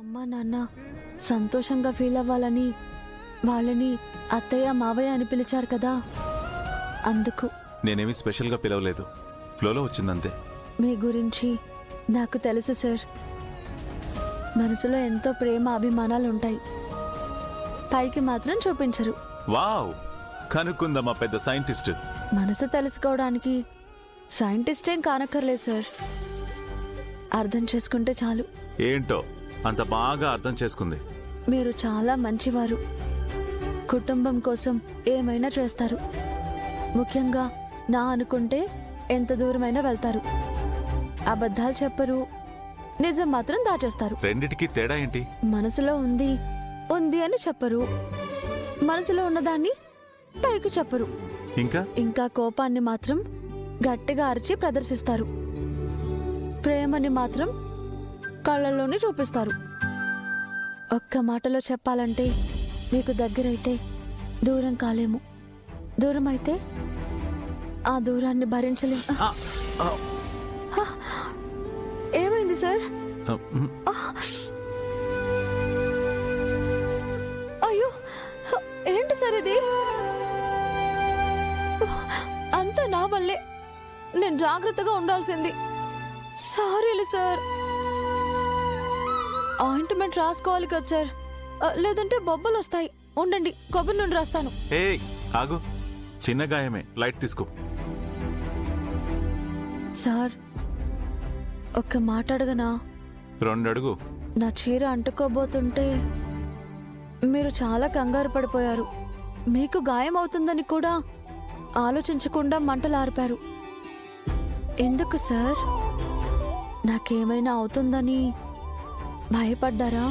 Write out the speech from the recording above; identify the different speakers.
Speaker 1: అమ్మ నాన్న సంతోషంగా ఫీల్ అవ్వాలని వాళ్ళని అత్తయ్య మావయ్య అని పిలిచారు కదా, అందుకు.
Speaker 2: నేనేమి స్పెషల్గా పిలవలేదు, ఫ్లోలో వచ్చిందంతే.
Speaker 1: మీ గురించి నాకు తెలుసు సార్. మనసులో ఎంతో ప్రేమ అభిమానాలు ఉంటాయి, పైకి మాత్రం చూపించరు.
Speaker 2: వావ్, కనుక్కుందమ్మా పెద్ద సైంటిస్ట్.
Speaker 1: మనసు తెలుసుకోవడానికి సైంటిస్ట్ ఏం కానక్కర్లేదు సార్, అర్థం చేసుకుంటే చాలు.
Speaker 2: ఏంటో అంత బాగా అర్థం చేసుకుంది.
Speaker 1: మీరు చాలా మంచివారు, కుటుంబం కోసం ఏమైనా చేస్తారు. ముఖ్యంగా నా అనుకుంటే ఎంత దూరమైనా వెళ్తారు. అబద్ధాలు చెప్పరు, నిజం మాత్రం దాచేస్తారు.
Speaker 2: రెండిటికి తేడా ఏంటి?
Speaker 1: మనసులో ఉంది ఉంది అని చెప్పరు, మనసులో ఉన్నదాన్ని పైకి చెప్పరు. ఇంకా కోపాన్ని మాత్రం గట్టిగా అరిచి ప్రదర్శిస్తారు. ప్రేమని మాత్రం కళ్ళల్లోనే చూపిస్తారు. ఒక్క మాటలో చెప్పాలంటే మీకు దగ్గరైతే దూరం కాలేము, దూరం అయితే ఆ దూరాన్ని భరించలేము. ఏమైంది సార్? అయ్యో, ఏంటి సార్ ఇది? అంతా నా వల్లే, నేను జాగ్రత్తగా ఉండాల్సింది. సారీలే సార్. ఆయింట్మెంట్ రాసుకోవాలి కదా సార్, లేదంటే బొబ్బలు వస్తాయి. ఉండండి, కొబ్బరి నుండి రాస్తాను.
Speaker 2: ఆగు, చిన్న గాయమే, లైట్ తీసుకో.
Speaker 1: సార్, ఒక్క మాట అడగనా?
Speaker 2: 2 అడుగు.
Speaker 1: నా చీర అంటుకోబోతుంటే మీరు చాలా కంగారు పడిపోయారు. మీకు గాయం అవుతుందని కూడా ఆలోచించకుండా మంటలార్పారు. ఎందుకు సార్? నాకేమైనా అవుతుందని భయపడ్డారా?